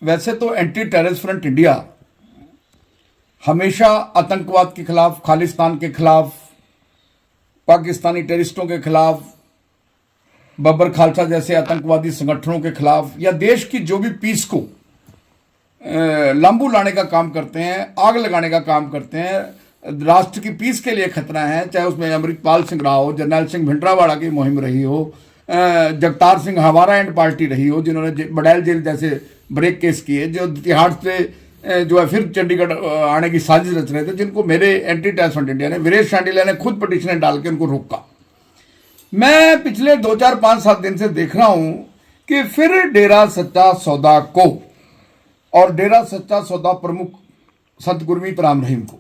वैसे तो anti terrorist front India हमेशा आतंकवाद के खिलाफ, खालिस्तान के खिलाफ, पाकिस्तानी टेररिस्टों के खिलाफ, बब्बर खालसा जैसे आतंकवादी संगठनों के खिलाफ या देश की जो भी पीस को लांबू लाने का काम करते हैं, आग लगाने का काम करते हैं, राष्ट्र की पीस के लिए खतरा है, चाहे उसमें अमृतपाल सिंह रहा हो, जर्नैल सिंह भिंडरावाड़ा की मुहिम रही हो, जगतार सिंह हवारा एंड पार्टी रही हो जिन्होंने बडैल जेल जैसे ब्रेक केस किए, जो तिहाड़ से जो है फिर चंडीगढ़ आने की साजिश रच रहे थे, जिनको मेरे एंटी टेररिस्ट फ्रंट इंडिया ने, वीरेश शांडिल्या ने खुद पिटीशन डाल के उनको रोका। मैं पिछले 2, 4, 5, 7 दिन से देख रहा हूं कि फिर डेरा सच्चा सौदा को और डेरा सच्चा सौदा प्रमुख संत गुरमीत राम रहीम को,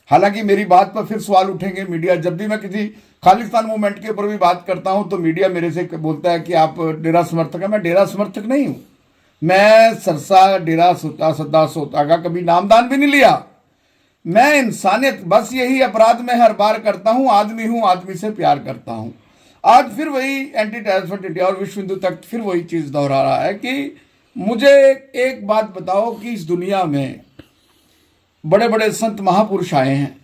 हालांकि मेरी बात पर फिर सवाल उठेंगे मीडिया, जब भी मैं किसी खालिस्तान मूवमेंट के ऊपर भी बात करता हूं तो मीडिया मेरे से बोलता है कि आप डेरा समर्थक हैं। मैं डेरा समर्थक नहीं हूं, मैं सरसा डेरा सच्चा सौदा का कभी नामदान भी नहीं लिया। मैं इंसानियत, बस यही अपराध मैं हर बार करता हूं, आदमी हूं, आदमी से प्यार करता हूं। आज फिर वही एंटी टेररिस्ट फ्रंट इंडिया और विश्व हिंदू तक फिर वही चीज दोहरा रहा है कि मुझे एक बात बताओ कि इस दुनिया में बड़े बड़े संत महापुरुष आए हैं,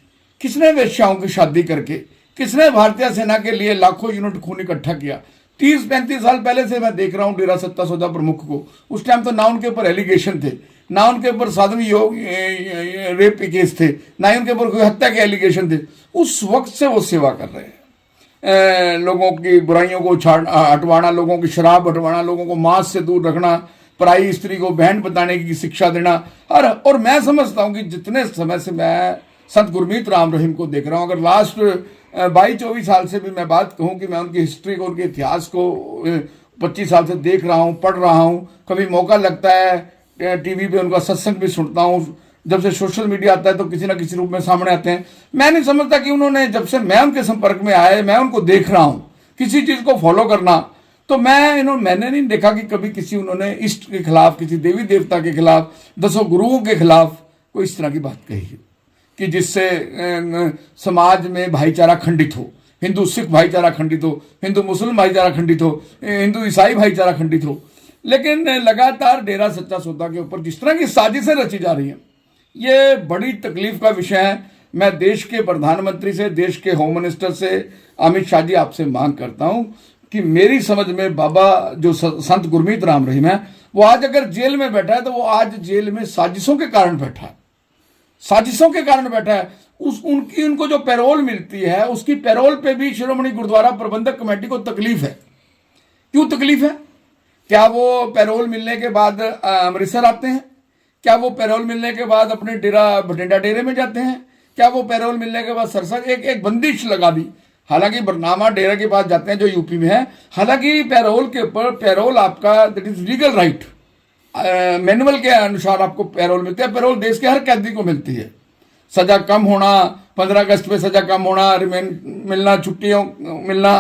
किसने वेश्याओं की शादी करके, किसने भारतीय सेना के लिए लाखों यूनिट खून इकट्ठा किया। 30-35 साल पहले से मैं देख रहा हूं डेरा सच्चा सौदा प्रमुख को। उस टाइम तो ना उनके ऊपर एलिगेशन थे, ना उनके ऊपर साध्वी योग रेप के केस थे, ना ही उनके ऊपर कोई हत्या के एलिगेशन थे। उस वक्त से वो सेवा कर रहे हैं, लोगों की बुराइयों को हटवाना, लोगों की शराब हटवाना, लोगों को मांस से दूर रखना, पराई स्त्री को बहन बताने की शिक्षा देना। और मैं समझता हूं कि जितने समय से मैं संत गुरमीत राम रहीम को देख रहा हूं, अगर लास्ट 22-24 साल से भी मैं बात कहूं कि मैं उनकी हिस्ट्री को, उनके इतिहास को 25 साल से देख रहा हूं, पढ़ रहा हूं, कभी मौका लगता है टीवी पे उनका सत्संग भी सुनता हूं, जब से सोशल मीडिया आता है तो किसी ना किसी रूप में सामने आते हैं। मैं नहीं समझता कि उन्होंने, जब से मैं उनके संपर्क में आए, मैं उनको देख रहा हूं किसी चीज को फॉलो करना, तो मैंने नहीं देखा कि कभी किसी उन्होंने इष्ट के खिलाफ, किसी देवी देवता के खिलाफ, 10 गुरुओं के खिलाफ कोई इस तरह की बात कही है कि जिससे समाज में भाईचारा खंडित हो, हिंदू सिख भाईचारा खंडित हो, हिंदू मुस्लिम भाईचारा खंडित हो, हिंदू ईसाई भाईचारा खंडित हो। लेकिन लगातार डेरा सच्चा सौदा के ऊपर जिस तरह की साजिशें रची जा रही हैं, ये बड़ी तकलीफ का विषय है। मैं देश के प्रधानमंत्री से, देश के होम मिनिस्टर से, अमित शाह जी, आपसे मांग करता हूं कि मेरी समझ में बाबा जो संत गुरमीत राम रहीम है, वो आज अगर जेल में बैठा है तो वो आज जेल में साजिशों के कारण बैठा है, साजिशों के कारण बैठा है। उनको जो पैरोल मिलती है, उसकी पैरोल पे भी श्रोमणी गुरुद्वारा प्रबंधक कमेटी को तकलीफ है। क्यों तकलीफ है? क्या वो पैरोल मिलने के बाद अमृतसर आते हैं? क्या वो पैरोल मिलने के बाद अपने बठिंडा डेरे में जाते हैं? क्या वो पैरोल मिलने के बाद सरसा एक बंदिश लगा दी, हालांकि बरनामा डेरा के पास जाते हैं जो यूपी में है। हालांकि पैरोल के ऊपर, पैरोल आपका that is legal right, manual के अनुसार आपको पैरोल मिलती है। पैरोल देश के हर कैदी को मिलती है। सजा कम होना, 15 अगस्त में सजा कम होना, रिमेंड मिलना, छुट्टियों मिलना,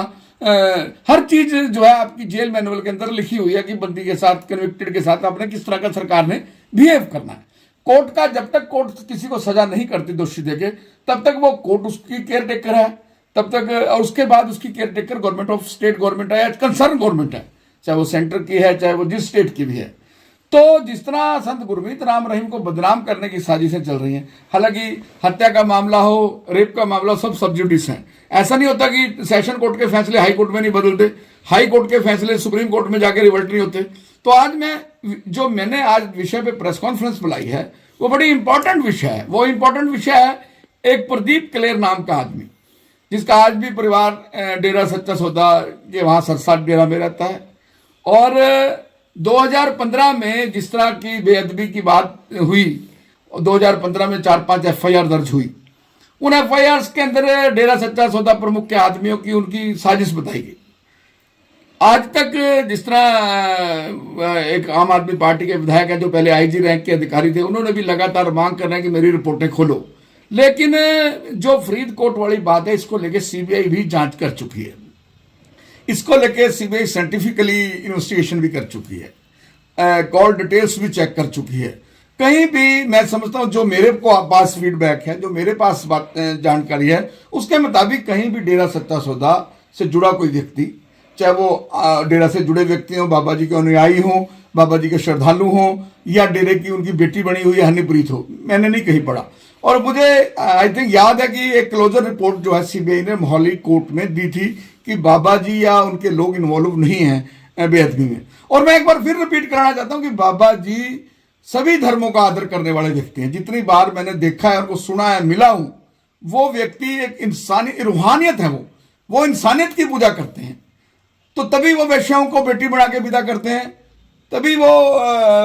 हर चीज जो है आपकी जेल मैनुअल के अंदर लिखी हुई है कि बंदी के साथ, कन्विक्टेड के साथ आपने किस तरह का सरकार ने बिहेव करना है। कोर्ट का, जब तक कोर्ट किसी को सजा नहीं करती दोषी देके, तब तक वो कोर्ट उसकी केयर टेकर है, तब तक, और उसके बाद उसकी care taker government of state government है या कंसर्न गवर्नमेंट है, चाहे वो सेंटर की है, चाहे वो जिस स्टेट की भी है। तो जिस तरह संत गुरमीत राम रहीम को बदनाम करने की साजिशें चल रही हैं, हालांकि हत्या का मामला हो, रेप का मामला, सब सब जुडिस हैं। ऐसा नहीं होता कि सेशन कोर्ट के फैसले हाई कोर्ट में नहीं बदलते, हाई कोर्ट के फैसले सुप्रीम कोर्ट में जाकर रिवर्ट नहीं होते। तो आज मैंने आज विषय पे प्रेस कॉन्फ्रेंस बुलाई है, वो बड़ी इंपॉर्टेंट विषय है। वो इंपॉर्टेंट विषय है एक प्रदीप कलेर नाम का आदमी, जिसका आज भी परिवार डेरा सच्चा सौदा के वहां सरसा डेरा में रहता है। और 2015 में जिस तरह की बेअदबी की बात हुई, 2015 में 4-5 FIR दर्ज हुई। उन FIR के अंदर डेरा सच्चा सौदा प्रमुख के आदमियों की, उनकी साजिश बताई गई। आज तक जिस तरह एक आम आदमी पार्टी के विधायक है जो पहले IG रैंक के अधिकारी थे, उन्होंने भी लगातार मांग कर रहे हैं कि मेरी रिपोर्टें खोलो। लेकिन जो फरीदकोट वाली बात है, इसको लेके CBI भी जांच कर चुकी है, इसको लेके CBI साइंटिफिकली इन्वेस्टिगेशन भी कर चुकी है, कॉल डिटेल्स भी चेक कर चुकी है। कहीं भी मैं समझता हूं, जो मेरे को पास फीडबैक है, जो मेरे पास जानकारी है, उसके मुताबिक कहीं भी डेरा सच्चा सौदा से जुड़ा कोई व्यक्ति, चाहे वो डेरा से जुड़े व्यक्ति हों, बाबा जी के अनुयायी हों, बाबा जी के श्रद्धालु हों या डेरे की उनकी बेटी बनी हुई हनीप्रीत हो, मैंने नहीं कहीं पढ़ा। और मुझे आई थिंक याद है कि एक क्लोजर रिपोर्ट जो है सीबीआई ने मोहाली कोर्ट में दी थी कि बाबा जी या उनके लोग इन्वॉल्व नहीं हैं बेअदबी में। और मैं एक बार फिर रिपीट कराना चाहता हूं कि बाबा जी सभी धर्मों का आदर करने वाले व्यक्ति हैं। जितनी बार मैंने देखा है, उनको सुना है, मिला हूं, वो व्यक्ति एक इंसानी रूहानियत है, वो इंसानियत की पूजा करते हैं। तो तभी वो वैश्याओं को बेटी बना के विदा करते हैं, तभी वो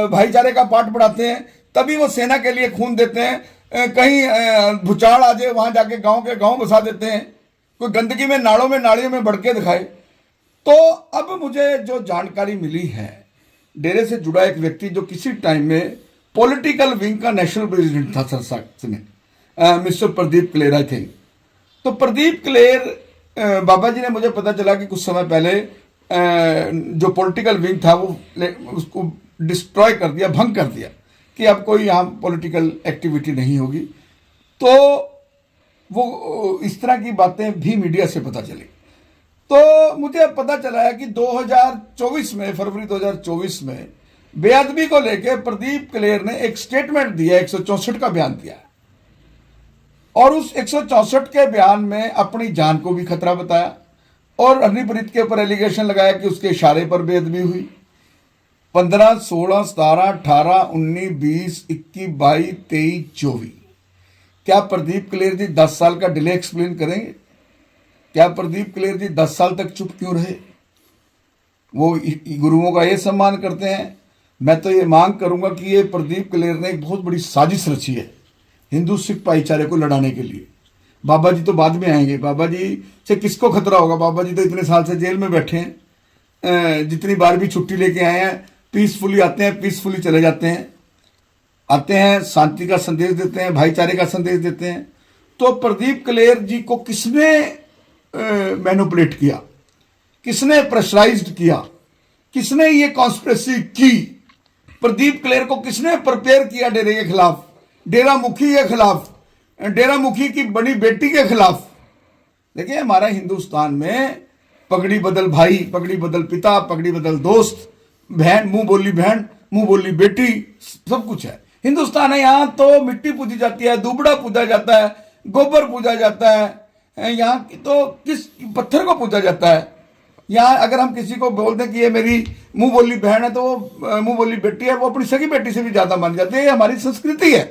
भाईचारे का पाठ पढ़ाते हैं, तभी वो सेना के लिए खून देते हैं। कहीं भूचाल आ जाए वहां जाके गांव के गांव बसा देते हैं, कोई गंदगी में नालों में नालियों में बढ़ के दिखाए। तो अब मुझे जो जानकारी मिली है, डेरे से जुड़ा एक व्यक्ति जो किसी टाइम में पॉलिटिकल विंग का नेशनल प्रेसिडेंट था सर में, mister Pradeep Kler I think. तो प्रदीप क्लेर बाबा जी ने, मुझे पता चला कि कुछ समय पहले जो पॉलिटिकल विंग था वो उसको डिस्ट्रॉय कर दिया, भंग कर दिया कि अब कोई यहाँ पॉलिटिकल एक्टिविटी नहीं होगी। तो वो इस तरह की बातें भी मीडिया से पता चली। तो मुझे पता चला है कि 2024 में, फरवरी 2024 में बेअदबी को लेकर प्रदीप क्लेर ने एक स्टेटमेंट दिया, 164 का बयान दिया, और उस 164 के बयान में अपनी जान को भी खतरा बताया और हनीप्रीत के ऊपर एलिगेशन लगाया कि उसके इशारे पर बेअदबी हुई। 15, 16, 17, 18, 19, 20, 21, 22, 23, 24। क्या प्रदीप क्लेर जी 10 साल का डिले एक्सप्लेन करेंगे? क्या प्रदीप क्लेर जी 10 साल तक चुप क्यों रहे? वो गुरुओं का ये सम्मान करते हैं। मैं तो ये मांग करूंगा कि ये प्रदीप क्लेर ने एक बहुत बड़ी साजिश रची है हिंदू सिख भाईचारे को लड़ाने के लिए। बाबा जी तो बाद में आएंगे, बाबा जी से किसको खतरा होगा? बाबा जी तो इतने साल से जेल में बैठे हैं, जितनी बार भी छुट्टी लेके आए हैं, पीसफुली आते हैं, पीसफुली चले जाते हैं, आते हैं, शांति का संदेश देते हैं, भाईचारे का संदेश देते हैं। तो प्रदीप क्लेर जी को किसने मैनिपुलेट किया, किसने प्रेशराइज्ड किया, किसने ये कॉन्स्पिरेसी की? प्रदीप क्लेर को किसने प्रिपेयर किया डेरे के खिलाफ, डेरा मुखी के खिलाफ, डेरा मुखी की बड़ी बेटी के खिलाफ? देखिए, हमारा हिंदुस्तान में पगड़ी बदल भाई, पगड़ी बदल पिता, पगड़ी बदल दोस्त, बहन, मुंह बोली बहन, मुंह बोली बेटी, सब कुछ है। हिंदुस्तान है, यहां तो मिट्टी पूजी जाती है, दुबड़ा पूजा जाता है, गोबर पूजा जाता है, यहाँ की तो किस पत्थर को पूजा जाता है। यहाँ अगर हम किसी को बोल दें कि ये मेरी मुंह बोली बहन है, तो वो मुंह बोली बेटी है, वो अपनी सगी बेटी से भी ज्यादा मान जाती है। ये हमारी संस्कृति है,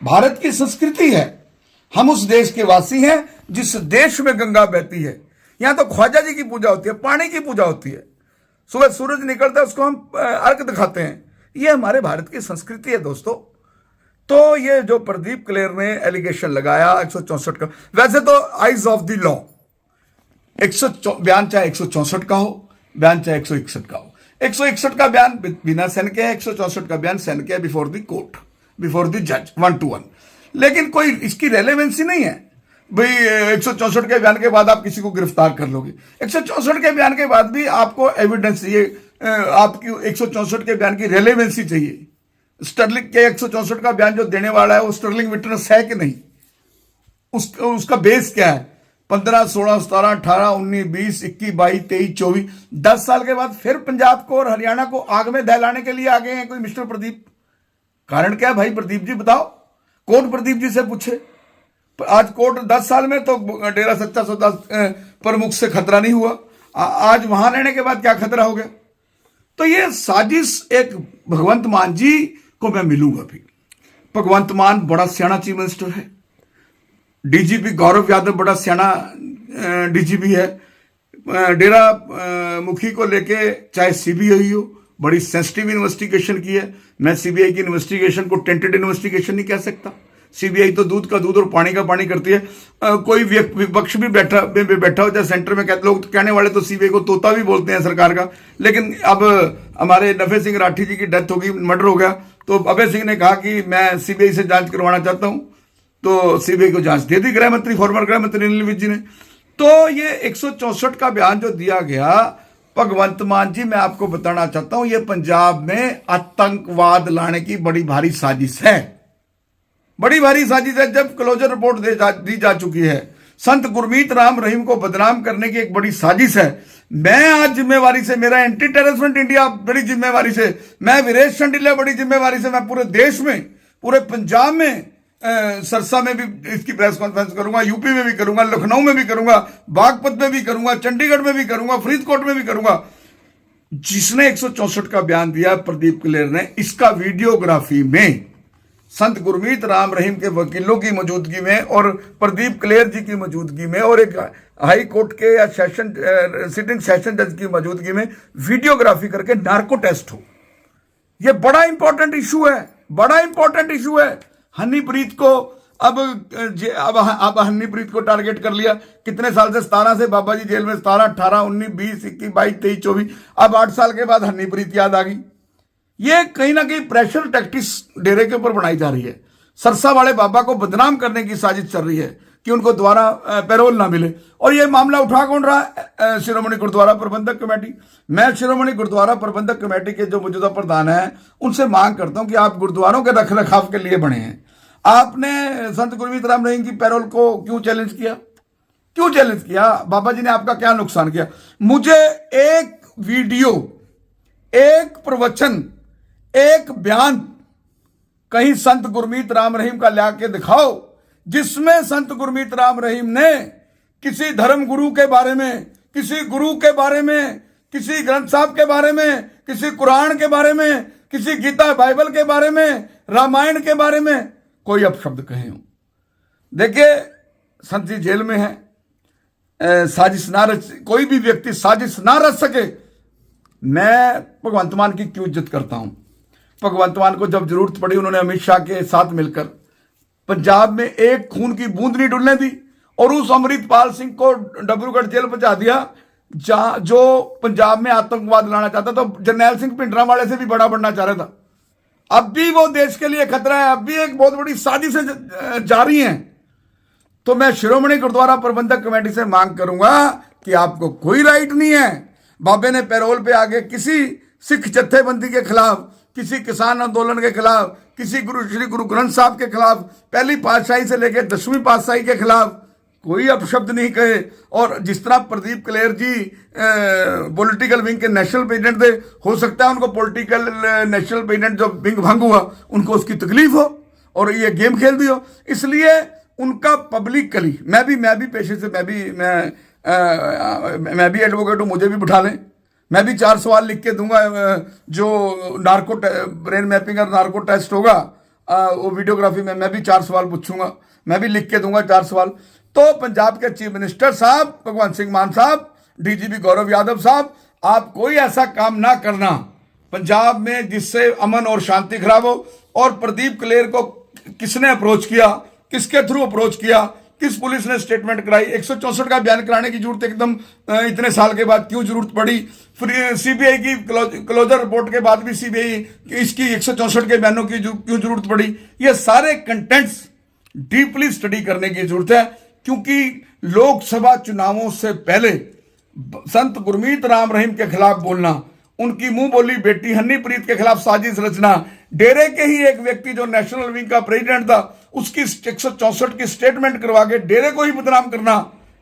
भारत की संस्कृति है। हम उस देश के वासी हैं जिस देश में गंगा बहती है। यहाँ तो ख्वाजा जी की पूजा होती है, पानी की पूजा होती है, सुबह सूरज निकलता है उसको हम अर्घ दिखाते हैं। ये हमारे भारत की संस्कृति है दोस्तों। तो ये जो प्रदीप क्लेर ने एलिगेशन लगाया 164 का, वैसे तो आइज ऑफ द लॉ बयान चाहे 164 का हो, बयान चाहे 161 का हो। 161 का बयान बिना सैन के है, 164 का बयान सैन के है before the court, before the जज, 1 to 1। लेकिन कोई इसकी रेलेवेंसी नहीं है भाई 164 के बयान के बाद आप किसी को गिरफ्तार कर लोगे। 164 के बयान के बाद भी आपको एविडेंस चाहिए, आपकी 164 के बयान की रेलेवेंसी चाहिए। स्टर्लिंग के 164 का बयान जो देने वाला है वो स्टर्लिंग विटनेस है कि नहीं, उसका बेस क्या है? 15, 16, 17, 18, 19, 20, 21, 22, 23, 24, 10 साल के बाद फिर पंजाब को और हरियाणा को आग में दहलाने के लिए आ गए हैं कोई मिस्टर प्रदीप। कारण क्या है भाई? प्रदीप जी बताओ, कोर्ट प्रदीप जी से पूछे। आज कोर्ट 10 साल में तो डेरा सच्चा सौदा प्रमुख से खतरा नहीं हुआ, आज वहां रहने के बाद क्या खतरा हो गया? तो ये साजिश एक भगवंत मान जी को मैं मिलूंगा भी। भगवंत मान बड़ा सियाना चीफ मिनिस्टर है, डीजीपी गौरव यादव बड़ा सियाना डीजीपी है। डेरा मुखी को लेके चाहे सीबीआई हो, बड़ी सेंसिटिव इन्वेस्टिगेशन की है। मैं सीबीआई की इन्वेस्टिगेशन को टेंटेड इन्वेस्टिगेशन नहीं कह सकता। सीबीआई तो दूध का दूध और पानी का पानी करती है। कोई विपक्ष भी बैठा हो जाए सेंटर में, कहते लोग तो कहने वाले तो सीबीआई को तोता भी बोलते हैं सरकार का। लेकिन अब हमारे नफे सिंह राठी जी की डेथ हो गई, मर्डर हो गया, तो अभय सिंह ने कहा कि मैं सीबीआई से जांच करवाना चाहता हूं, तो सीबीआई को जांच दे दी गृह मंत्री, फॉर्मर गृह मंत्री अनिल विज जी ने। तो ये 164 का बयान जो दिया गया, भगवंत मान जी मैं आपको बताना चाहता हूं, ये पंजाब में आतंकवाद लाने की बड़ी भारी साजिश है, बड़ी भारी साजिश है। जब क्लोजर रिपोर्ट दी जा चुकी है, संत गुरमीत राम रहीम को बदनाम करने की एक बड़ी साजिश है। मैं आज जिम्मेवारी से, मेरा एंटी टेररिस्ट इंडिया बड़ी जिम्मेवारी से, मैं वीरेश चंडीला बड़ी जिम्मेवारी से, मैं पूरे देश में, पूरे पंजाब में, सरसा में भी इसकी प्रेस कॉन्फ्रेंस करूंगा, यूपी में भी करूंगा, लखनऊ में भी करूंगा, बागपत में भी करूंगा, चंडीगढ़ में भी करूंगा, फरीदकोट में भी करूंगा। जिसने 164 का बयान दिया प्रदीप क्लेर ने, इसका वीडियोग्राफी में संत गुरमीत राम रहीम के वकीलों की मौजूदगी में और प्रदीप क्लेर जी की मौजूदगी में और एक हाई कोर्ट के या सिटिंग सेशन जज की मौजूदगी में वीडियोग्राफी करके नार्को टेस्ट हो। यह बड़ा इंपॉर्टेंट इशू है, बड़ा इंपॉर्टेंट इशू है। हनीप्रीत को अब हनीप्रीत को टारगेट कर लिया। कितने साल से? 17 से बाबा जी जेल में, 17, 18, 19, 20, 21, 22, 23, 24, अब 8 साल के बाद हनीप्रीत याद आ गई। ये कहीं ना कहीं प्रेशर टैक्टिक्स डेरे के ऊपर बनाई जा रही है। सरसा वाले बाबा को बदनाम करने की साजिश चल रही है कि उनको दोबारा पैरोल ना मिले। और ये मामला उठा कौन रहा है? शिरोमणि गुरुद्वारा प्रबंधक कमेटी। मैं शिरोमणि गुरुद्वारा प्रबंधक कमेटी के जो मौजूदा प्रधान हैं उनसे मांग करता हूं कि आप गुरुद्वारों के रख रखाव के लिए बने हैं। आपने संत गुरमीत राम रहीम की पैरोल को क्यों चैलेंज किया? क्यों चैलेंज किया? बाबा जी ने आपका क्या नुकसान किया? मुझे एक वीडियो, एक प्रवचन, एक बयान कहीं संत गुरमीत राम रहीम का ला के दिखाओ जिसमें संत गुरमीत राम रहीम ने किसी धर्म गुरु के बारे में, किसी गुरु के बारे में, किसी ग्रंथ साहब के बारे में, किसी कुरान के बारे में, किसी गीता बाइबल के बारे में, रामायण के बारे में कोई अपशब्द कहे हो। देखिए, संत जी जेल में है, साजिश ना रच, कोई भी व्यक्ति साजिश ना रच सके। मैं भगवंत मान की क्यों इज्जत करता हूं? भगवंत मान को जब जरूरत पड़ी उन्होंने अमित शाह के साथ मिलकर पंजाब में एक खून की बूंद नहीं डुलने दी और उस अमृतपाल सिंह को डब्रूगढ़ जेल पहुंचा दिया जहां जो पंजाब में आतंकवाद लाना चाहता था। तो जरनैल सिंह भिंडरांवाले से भी बड़ा बनना चाह रहा था। अब भी वो देश के लिए खतरा है, अब भी एक बहुत बड़ी साजिशें जारी हैं। तो मैं शिरोमणि गुरुद्वारा प्रबंधक कमेटी से मांग करूंगा कि आपको कोई राइट नहीं है बाबे ने पैरोल पे आगे किसी सिख जत्थेबंदी के खिलाफ, किसी किसान आंदोलन के खिलाफ, किसी श्री गुरु ग्रंथ साहब के खिलाफ, पहली पातशाही से लेकर 10वीं पातशाही के खिलाफ कोई अपशब्द नहीं कहे। और जिस तरह प्रदीप क्लेर जी पॉलिटिकल विंग के नेशनल प्रेसिडेंट थे, हो सकता है उनको पॉलिटिकल नेशनल प्रेसिडेंट जो विंग भंग हुआ उनको उसकी तकलीफ हो और ये गेम खेल दी हो, इसलिए उनका पब्लिकली, मैं भी पेशे से मैं भी एडवोकेट हूं, मुझे भी बिठा लें, मैं भी 4 सवाल लिख के दूंगा। जो नार्को ब्रेन मैपिंग और नार्को टेस्ट होगा वो वीडियोग्राफी में मैं भी 4 सवाल पूछूंगा, मैं भी लिख के दूंगा 4 सवाल। तो पंजाब के चीफ मिनिस्टर साहब भगवंत सिंह मान साहब, डीजीपी गौरव यादव साहब, आप कोई ऐसा काम ना करना पंजाब में जिससे अमन और शांति खराब हो। और प्रदीप क्लेर को किसने अप्रोच किया, किसके थ्रू अप्रोच किया, किस पुलिस ने स्टेटमेंट कराई, 164 का बयान कराने की जरूरत एकदम इतने साल के बाद क्यों जरूरत पड़ी? फिर सीबीआई की क्लोजर रिपोर्ट के बाद भी सीबीआई इसकी 164 के बयानों की क्यों जरूरत पड़ी? ये सारे कंटेंट्स डीपली स्टडी करने की जरूरत है, क्योंकि लोकसभा चुनावों से पहले संत गुरमीत राम रहीम के खिलाफ बोलना, उनकी मुंह बोली बेटी हनीप्रीत के खिलाफ साजिश रचना, डेरे के ही एक व्यक्ति जो नेशनल विंग का प्रेसिडेंट था उसकी 164 की स्टेटमेंट करवा के डेरे को ही बदनाम करना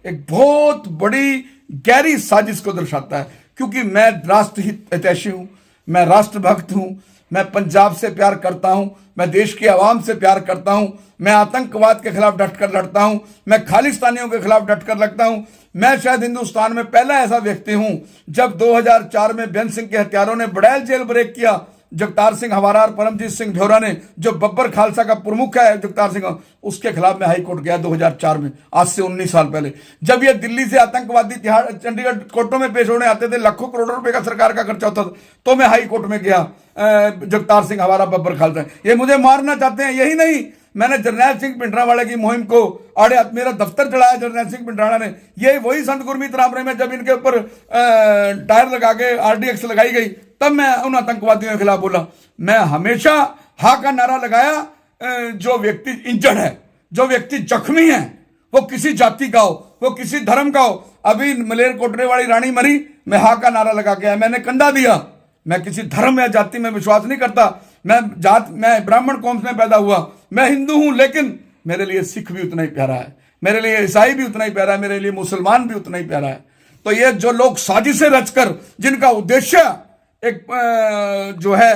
एक बहुत बड़ी गहरी साजिश को दर्शाता है। क्योंकि मैं राष्ट्रहित हितैषी हूं, मैं राष्ट्रभक्त हूं, मैं पंजाब से प्यार करता हूं, मैं देश की आवाम से प्यार करता हूं, मैं आतंकवाद के खिलाफ डटकर लड़ता हूं, मैं खालिस्तानियों के खिलाफ डटकर लगता हूं। मैं शायद हिंदुस्तान में पहला ऐसा व्यक्ति हूं जब 2004 में बेन सिंह के हत्यारों ने बड़ैल जेल ब्रेक किया, जगतार सिंह हवारा और परमजीत सिंह भ्योरा ने, जो बब्बर खालसा का प्रमुख है जगतार सिंह, उसके खिलाफ मैं हाई कोर्ट गया 2004 में, आज से 19 साल पहले। जब ये दिल्ली से आतंकवादी चंडीगढ़ कोर्टों में पेश होने आते थे, लाखों करोड़ों रुपए का सरकार का खर्चा होता था, तो मैं हाई कोर्ट में गया। जगतार सिंह हवारा, बब्बर खालसा, ये मुझे मारना चाहते हैं। यही नहीं, मैंने जरनैल सिंह भिंडरांवाले की मुहिम को आड़े मेरा दफ्तर चढ़ाया जरनैल सिंह भिंडरांवाला ने। ये वही संत गुरमीत राम रहीम में जब इनके ऊपर टायर लगा के आरडीएक्स लगाई गई, तब मैं उन आतंकवादियों के खिलाफ बोला। मैं हमेशा हा का नारा लगाया, जो व्यक्ति इंजर्ड है, जो व्यक्ति जख्मी है, वो किसी जाति का हो, वो किसी धर्म का हो। अभी मलेर कोटरे वाली रानी मरी, मैं हा का नारा लगा के आया, मैंने कंधा दिया। मैं किसी धर्म या जाति में विश्वास नहीं करता। मैं ब्राह्मण कौम में पैदा हुआ, मैं हिंदू हूं, लेकिन मेरे लिए सिख भी उतना ही प्यारा है, मेरे लिए ईसाई भी उतना ही प्यारा है, मेरे लिए मुसलमान भी उतना ही प्यारा है। तो ये जो लोग साजिशें रचकर, जिनका उद्देश्य एक जो है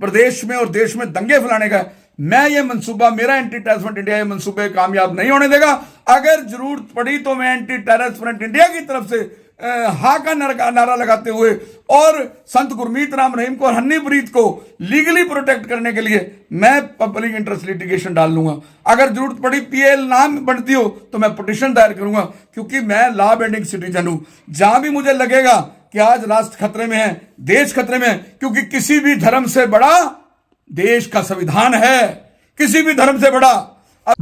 प्रदेश में और देश में दंगे फैलाने का, मैं ये मंसूबा, मेरा एंटी टेररिस्ट फ्रंट इंडिया ये मंसूबे कामयाब नहीं होने देगा। अगर जरूरत पड़ी तो मैं एंटी टेररिस्ट फ्रंट इंडिया की तरफ से हा का नारा लगाते हुए और संत गुरमीत राम रहीम को और हनीप्रीत को लीगली प्रोटेक्ट करने के लिए मैं पब्लिक इंटरेस्ट लिटिगेशन डाल लूंगा। अगर जरूरत पड़ी पीएल नाम बनती हो तो मैं पिटीशन दायर करूंगा, क्योंकि मैं लॉ बेंडिंग सिटीजन हूं। जहां भी मुझे लगेगा कि आज राष्ट्र खतरे में है, देश खतरे में है, क्योंकि किसी भी धर्म से बड़ा देश का संविधान है, किसी भी धर्म से बड़ा